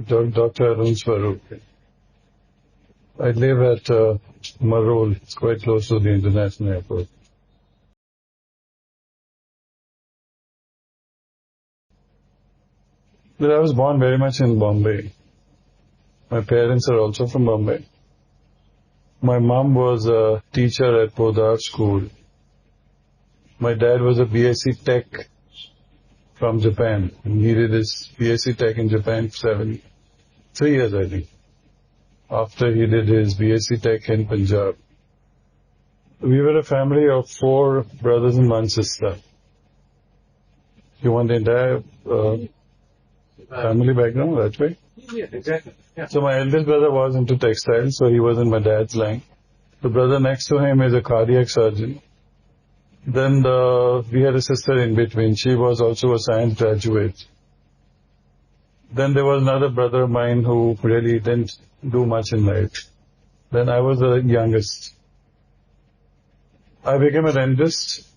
Dr. Arun Swarup. I live at Marol. It's quite close to the international airport. But I was born very much in Bombay. My parents are also from Bombay. My mom was a teacher at Podar School. My dad was a BSc Tech from Japan. And he did his BSc Tech in Japan for 3 years, I think. After he did his BSc Tech in Punjab. We were a family of 4 brothers and 1 sister. You want the entire family background that way? Yeah, exactly. Yeah. So my eldest brother was into textiles, so he was in my dad's line. The brother next to him is a cardiac surgeon. Then we had a sister in between. She was also a science graduate. Then there was another brother of mine who really didn't do much in life. Then I was the youngest. I became a dentist.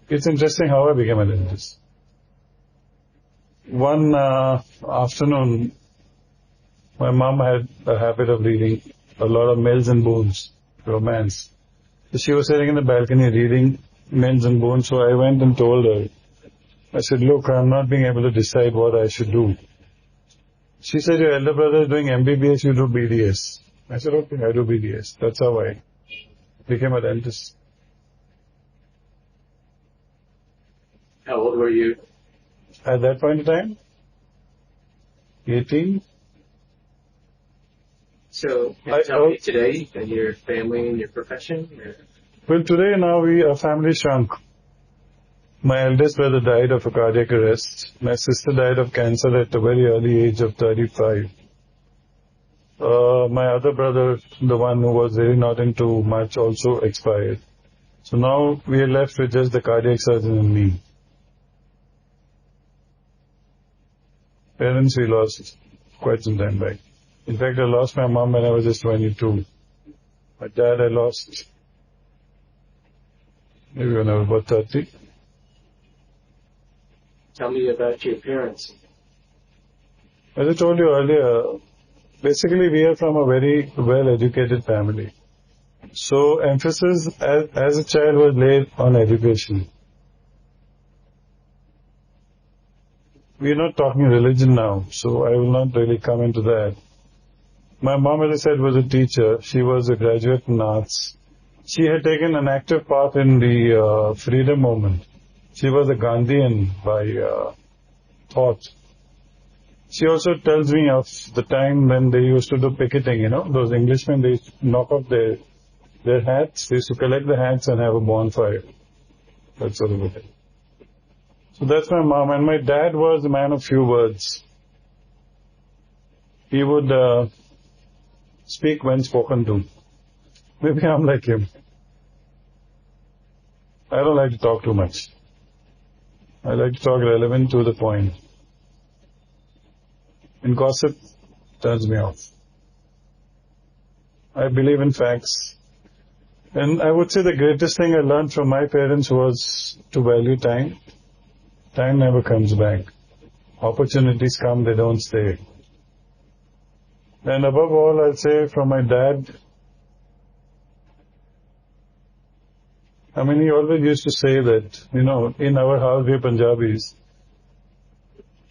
It's interesting how I became a dentist. One afternoon, my mom had a habit of reading a lot of Mills and Boons, romance. So she was sitting in the balcony reading Mills and Boons, so I went and told her. I said, look, I'm not being able to decide what I should do. She said, your elder brother is doing MBBS, you do BDS. I said, okay, I do BDS. That's how I became a dentist. How old were you? At that point in time, 18. So, can you tell me today and your family and your profession? Or? Well, today now our family shrunk. My eldest brother died of a cardiac arrest. My sister died of cancer at a very early age of 35. My other brother, the one who was really not into much, also expired. So now we are left with just the cardiac surgeon and me. Parents we lost quite some time back. In fact, I lost my mom when I was just 22. My dad I lost maybe when I was about 30. Tell me about your parents. As I told you earlier, basically we are from a very well-educated family. So emphasis as a child was laid on education. We are not talking religion now, so I will not really come into that. My mom, as I said, was a teacher. She was a graduate in arts. She had taken an active part in the freedom movement. She was a Gandhian by thought. She also tells me of the time when they used to do picketing, those Englishmen, they used to knock off their hats. They used to collect the hats and have a bonfire. That sort of a thing. So that's my mom. And my dad was a man of few words. He would speak when spoken to. Maybe I'm like him. I don't like to talk too much. I like to talk relevant to the point. And gossip turns me off. I believe in facts. And I would say the greatest thing I learned from my parents was to value time. Time never comes back. Opportunities come, they don't stay. And above all, I'll say from my dad, he always used to say that, in our house, we Punjabis,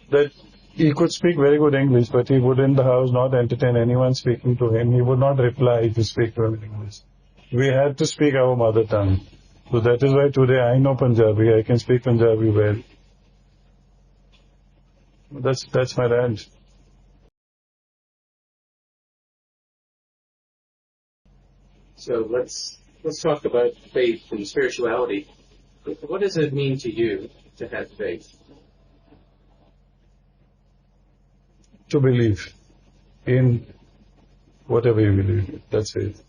that he could speak very good English, but he would in the house not entertain anyone speaking to him. He would not reply if you speak to him in English. We had to speak our mother tongue. So that is why today I know Punjabi. I can speak Punjabi well. That's my dad. So let's talk about faith and spirituality. What does it mean to you to have faith? To believe in whatever you believe in. That's faith.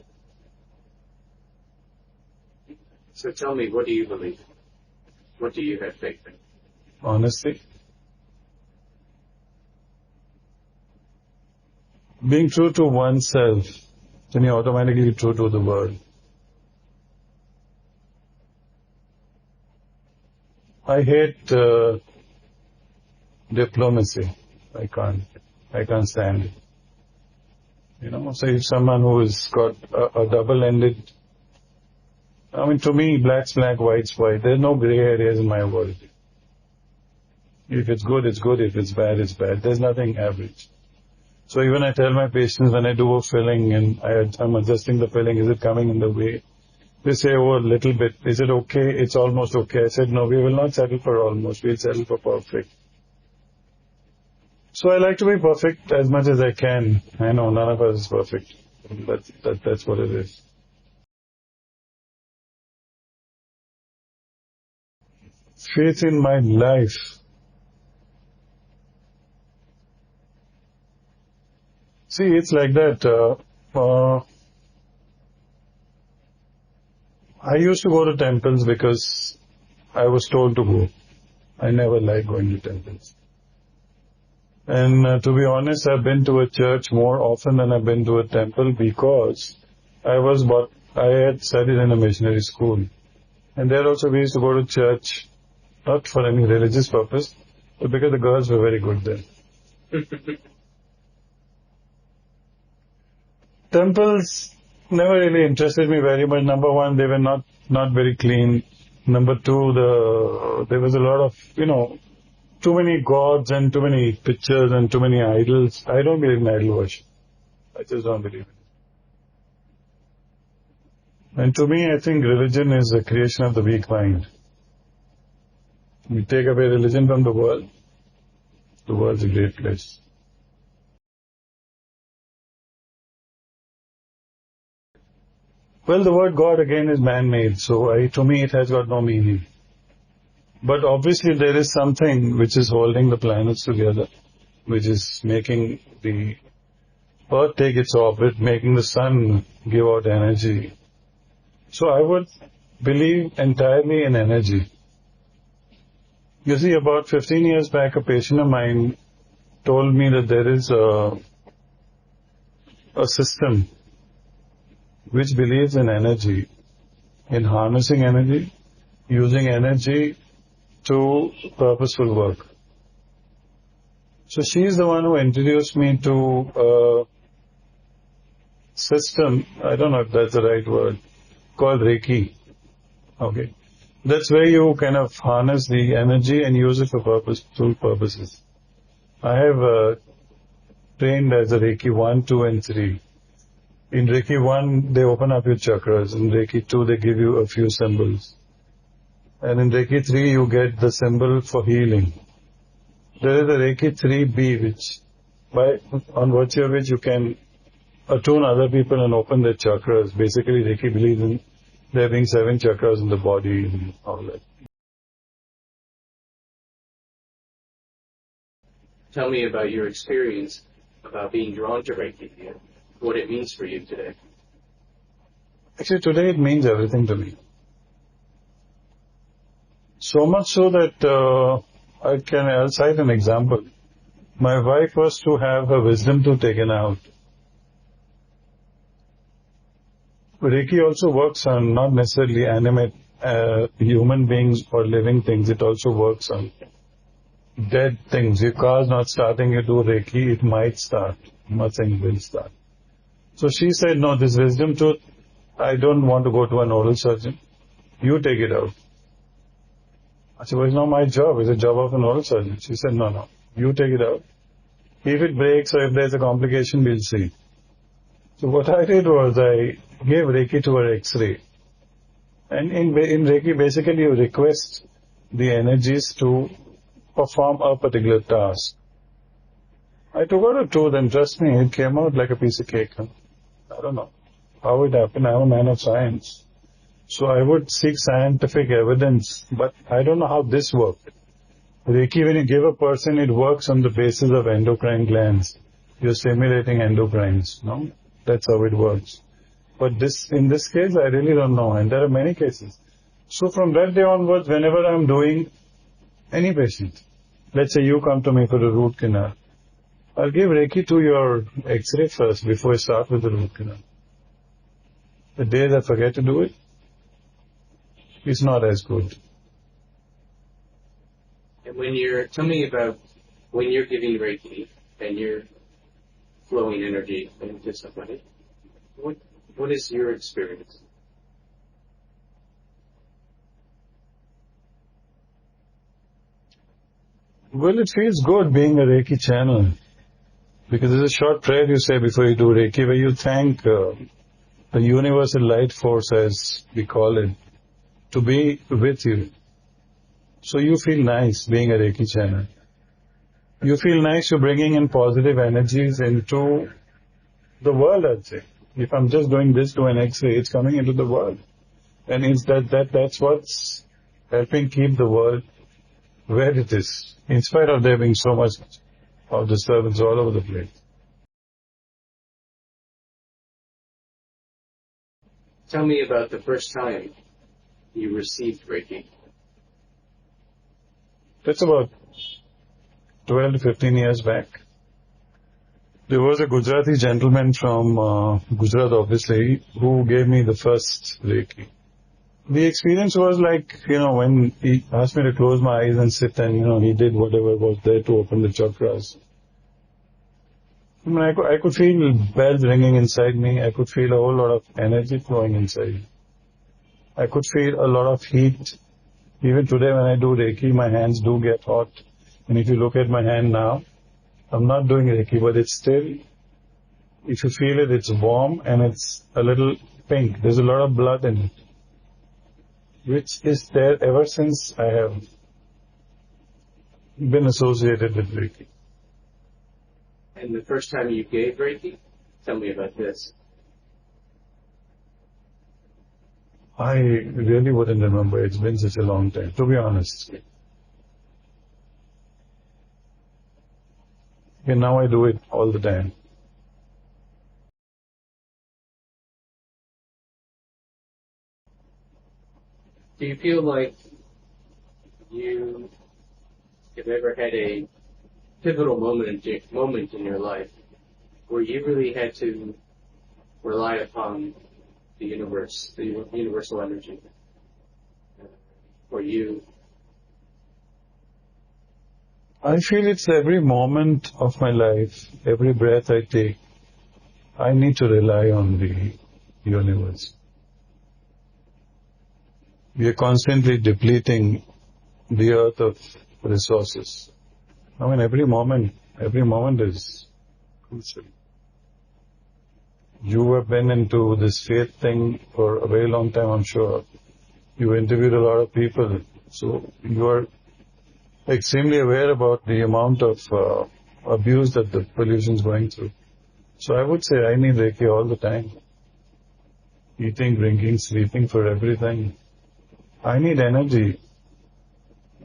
So tell me, what do you believe? What do you have faith in? Honesty. Being true to oneself, then you're automatically true to the world. I hate diplomacy. I can't. I can't stand it. So if someone who has got a double-ended, to me, black's black, white's white. There's no gray areas in my world. If it's good, it's good. If it's bad, it's bad. There's nothing average. So even I tell my patients when I do a filling and I'm adjusting the filling, is it coming in the way? They say, oh, a little bit. Is it okay? It's almost okay. I said, no, we will not settle for almost. We'll settle for perfect. So I like to be perfect as much as I can. I know none of us is perfect. That's what it is. Faith in my life. See, it's like that. I used to go to temples because I was told to go. I never liked going to temples. And to be honest, I've been to a church more often than I've been to a temple because I had studied in a missionary school. And there also we used to go to church, not for any religious purpose, but because the girls were very good then. Temples never really interested me very much. Number one, they were not very clean. Number two, there was a lot of, too many gods and too many pictures and too many idols. I don't believe in idol worship. I just don't believe in it. And to me, I think religion is a creation of the weak mind. We take away religion from the world's a great place. Well, the word God again is man-made, so to me it has got no meaning. But obviously there is something which is holding the planets together, which is making the Earth take its orbit, making the sun give out energy. So I would believe entirely in energy. You see, about 15 years back, a patient of mine told me that there is a system which believes in energy, in harnessing energy, using energy to purposeful work. So she is the one who introduced me to a system, I don't know if that's the right word, called Reiki. Okay. That's where you kind of harness the energy and use it for purposeful purposes. I have trained as a Reiki 1, 2 and 3. In Reiki 1, they open up your chakras. In Reiki 2, they give you a few symbols. And in Reiki 3, you get the symbol for healing. There is a Reiki 3B, which, on virtue of which you can attune other people and open their chakras. Basically, Reiki believes in there being 7 chakras in the body and all that. Tell me about your experience about being drawn to Reiki and what it means for you today. Actually, today it means everything to me. So much so that I'll cite an example. My wife was to have her wisdom tooth taken out. Reiki also works on not necessarily animate human beings or living things. It also works on dead things. Your car's not starting, you do Reiki, it might start. I'm not saying it will start. So she said, no, this wisdom tooth, I don't want to go to an oral surgeon. You take it out. I said, well, it's not my job. It's the job of an oral surgeon. She said, no, you take it out. If it breaks or if there's a complication, we'll see. So what I did was I gave Reiki to her X-ray. And in Reiki, basically you request the energies to perform a particular task. I took out a tooth and trust me, it came out like a piece of cake. I don't know how it happened. I'm a man of science. So I would seek scientific evidence, but I don't know how this worked. Reiki, when you give a person, it works on the basis of endocrine glands. You're stimulating endocrines, no? That's how it works. But in this case, I really don't know, and there are many cases. So from that day onwards, whenever I'm doing any patient, let's say you come to me for a root canal, I'll give Reiki to your X-ray first before I start with the root canal. The days I forget to do it, it's not as good. And tell me about when you're giving Reiki and you're flowing energy into somebody. What is your experience? Well, it feels good being a Reiki channel. Because there's a short prayer you say before you do Reiki where you thank the universal light force, as we call it, to be with you. So you feel nice being a Reiki channel. You feel nice you're bringing in positive energies into the world, I'd say. If I'm just doing this to an X-ray, it's coming into the world. And it's that's what's helping keep the world where it is, in spite of there being so much of disturbance all over the place. Tell me about the first time you received Reiki. That's about 12 to 15 years back. There was a Gujarati gentleman from Gujarat, obviously, who gave me the first Reiki. The experience was like, when he asked me to close my eyes and sit and, he did whatever was there to open the chakras. I mean, I could feel bells ringing inside me. I could feel a whole lot of energy flowing inside. I could feel a lot of heat. Even today when I do Reiki, my hands do get hot. And if you look at my hand now, I'm not doing Reiki, but it's still, if you feel it, it's warm and it's a little pink. There's a lot of blood in it, which is there ever since I have been associated with Reiki. And the first time you gave Reiki? Tell me about this. I really wouldn't remember. It's been such a long time, to be honest. And now I do it all the time. Do you feel like you have ever had a pivotal moment in your life where you really had to rely upon the universe, the universal energy, for you? I feel it's every moment of my life, every breath I take, I need to rely on the universe. We are constantly depleting the earth of resources. I mean, every moment is crucial. You have been into this faith thing for a very long time, I'm sure. You interviewed a lot of people, so you are extremely aware about the amount of abuse that the pollution is going through. So I would say I need Reiki all the time. Eating, drinking, sleeping, for everything. I need energy.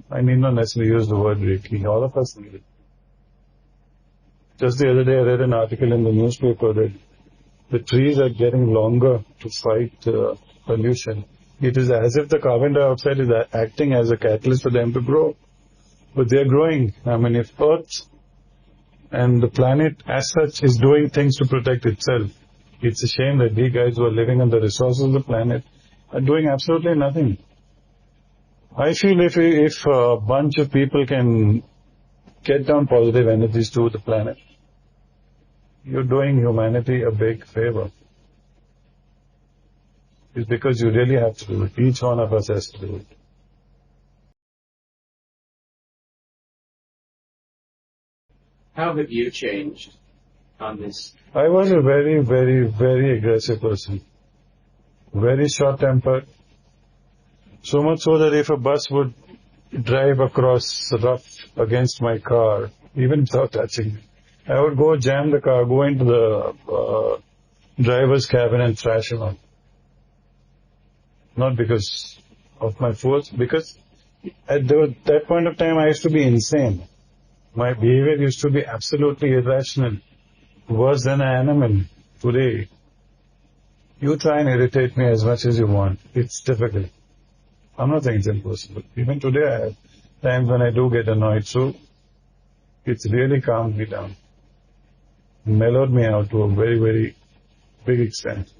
I need not necessarily use the word Reiki. All of us need it. Just the other day I read an article in the newspaper that the trees are getting longer to fight pollution. It is as if the carbon dioxide is acting as a catalyst for them to grow. But they are growing. I mean, if Earth and the planet as such is doing things to protect itself, it's a shame that we guys who are living on the resources of the planet are doing absolutely nothing. I feel if a bunch of people can get down positive energies to the planet, you're doing humanity a big favor. It's because you really have to do it. Each one of us has to do it. How have you changed on this? I was a very, very, very aggressive person. Very short-tempered. So much so that if a bus would drive across rough against my car, even without touching me, I would go jam the car, go into the driver's cabin and thrash him out. Not because of my force, because at that point of time I used to be insane. My behavior used to be absolutely irrational, worse than an animal. Today, you try and irritate me as much as you want. It's difficult. I'm not saying it's impossible. Even today I have times when I do get annoyed, so it's really calmed me down. Mellowed me out to a very, very big extent.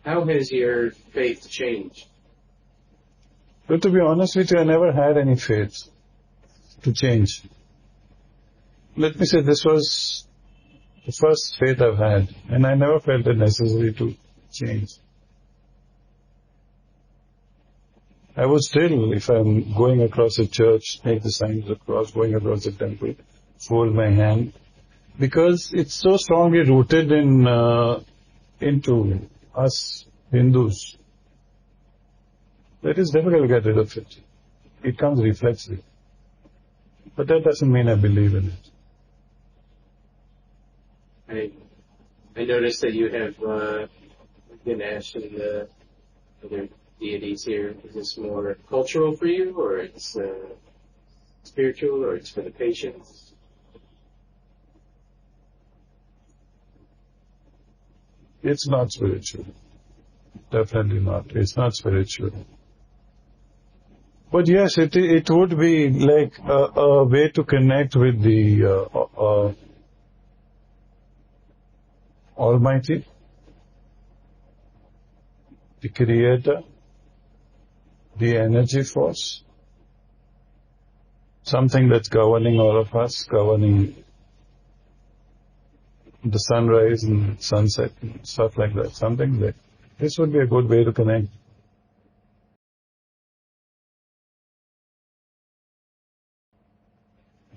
How has your faith changed? But to be honest with you, I never had any faith to change. let me say, this was the first faith I've had, and I never felt it necessary to change. I would still, if I'm going across a church, make the sign of the cross, going across the temple, fold my hand, because it's so strongly rooted into us Hindus that it's difficult to get rid of it. It comes reflexively. But that doesn't mean I believe in it. I noticed that you have Ganesh and the other deities here. Is this more cultural for you, or it's spiritual, or it's for the patients? It's not spiritual. Definitely not. It's not spiritual. But yes, it would be like a way to connect with the Almighty, the Creator, the energy force, something that's governing all of us, governing the sunrise and sunset and stuff like that. Something that this would be a good way to connect.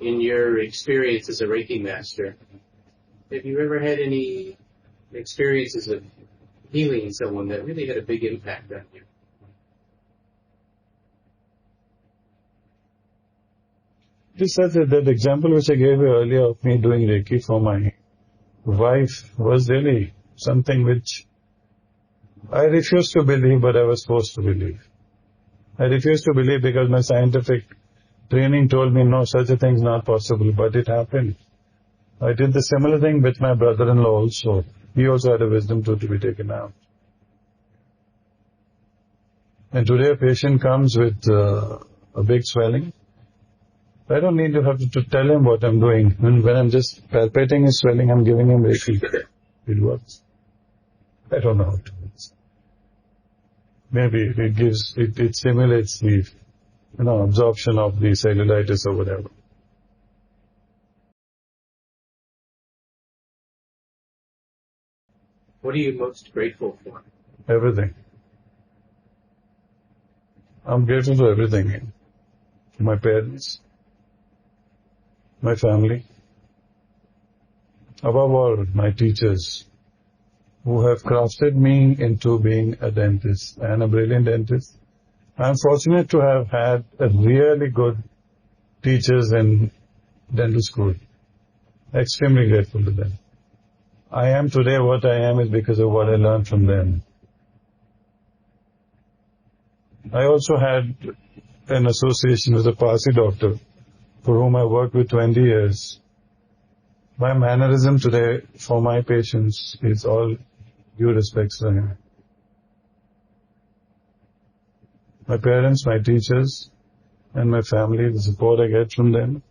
In your experience as a Reiki master, have you ever had any experiences of healing someone that really had a big impact on you? This that example which I gave you earlier of me doing Reiki for my wife was really something which I refused to believe, but I was forced to believe. I refused to believe because my scientific training told me no, such a thing is not possible, but it happened. I did the similar thing with my brother-in-law also. He also had a wisdom tooth to be taken out. And today a patient comes with a big swelling. I don't need to have to tell him what I'm doing. When I'm just palpating his swelling, I'm giving him Reiki. It works. I don't know how it works. Maybe it simulates the absorption of the cellulitis or whatever. What are you most grateful for? Everything. I'm grateful for everything. My parents, my family, above all, my teachers, who have crafted me into being a dentist and a brilliant dentist. I'm fortunate to have had a really good teachers in dental school. Extremely grateful to them. I am today what I am is because of what I learned from them. I also had an association with a Parsi doctor for whom I worked with 20 years. My mannerism today for my patients is all due respects to him. My parents, my teachers, and my family, the support I get from them.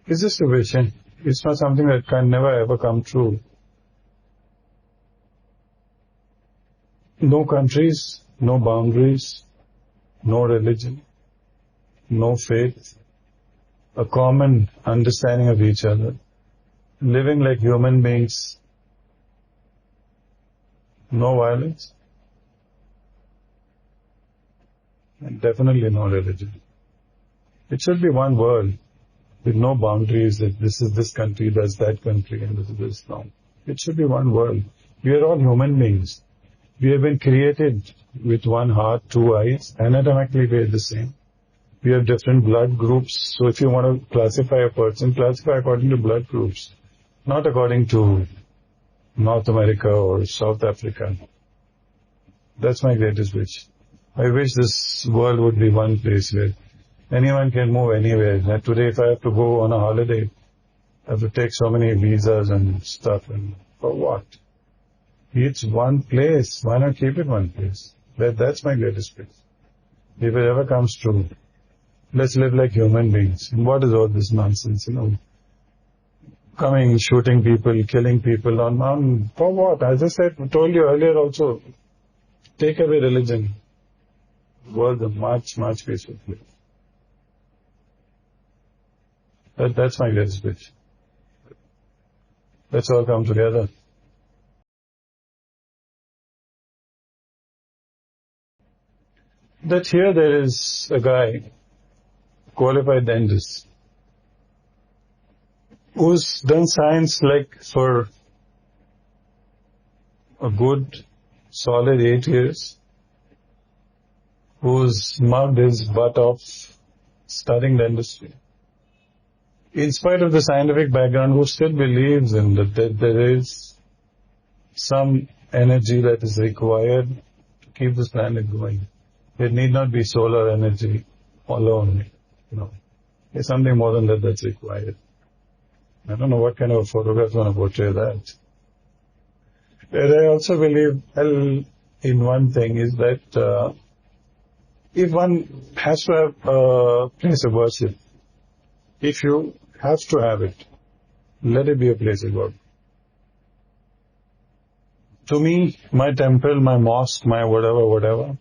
It's just a vision. It's not something that can never ever come true. No countries, no boundaries, no religion, no faith, a common understanding of each other, living like human beings, no violence, and definitely no religion. It should be one world with no boundaries that this is this country, that's that country, and this is this. No. It should be one world. We are all human beings. We have been created with one heart, two eyes. Anatomically, we are the same. We have different blood groups. So if you want to classify a person, classify according to blood groups, not according to North America or South Africa. That's my greatest wish. I wish this world would be one place where anyone can move anywhere. And today, if I have to go on a holiday, I have to take so many visas and stuff. And for what? It's one place. Why not keep it one place? That's my greatest wish. If it ever comes true, let's live like human beings. And what is all this nonsense, Coming, shooting people, killing people on for what? As I said, told you earlier also, take away religion. The world is a much, much peaceful place. That's my greatest wish. Let's all come together. That here there is a guy, qualified dentist, who's done science like for a good, solid 8 years, who's mugged his butt off studying dentistry. In spite of the scientific background, who still believes in that there is some energy that is required to keep this planet going. It need not be solar energy alone. There's something more than that that's required. I don't know what kind of a photograph is going to portray that. And I also believe in one thing is that if one has to have a place of worship, if you have to have it, let it be a place of work. To me, my temple, my mosque, my whatever,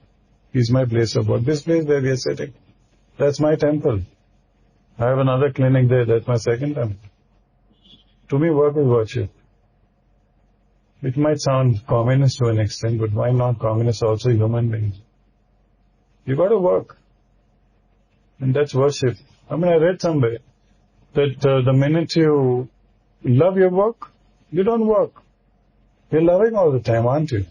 is my place of work. This place where we are sitting, that's my temple. I have another clinic there, that's my second temple. To me, work is worship. It might sound communist to an extent, but why not? Communists are also human beings. You got to work. And that's worship. I read somewhere that the minute you love your work, you don't work. You're loving all the time, aren't you?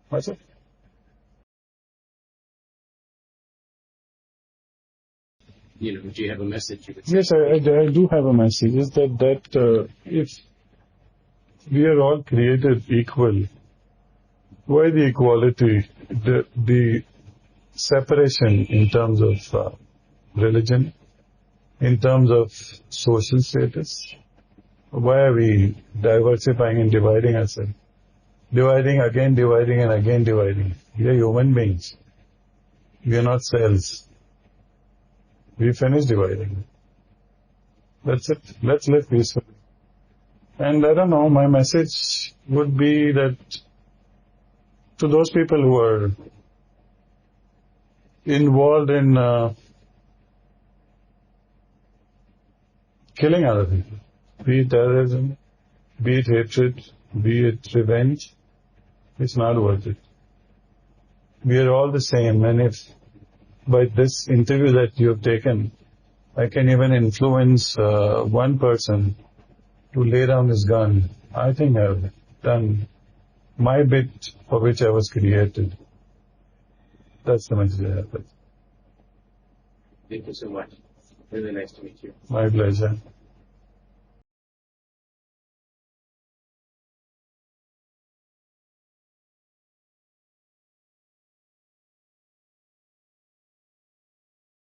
What's it? Do you have a message you would say? Yes, I do have a message. Is that if we are all created equal, why the equality, the separation in terms of religion, in terms of social status? Why are we diversifying and dividing ourselves? Dividing and again dividing. We are human beings. We are not cells. We finished dividing. That's it. Let's live peacefully. And I don't know, my message would be that to those people who are involved in killing other people, be it terrorism, be it hatred, be it revenge, it's not worth it. We are all the same, and if by this interview that you have taken, I can even influence one person to lay down his gun, I think I've done my bit for which I was created. That's the message I have. Thank you so much. Really nice to meet you. My pleasure.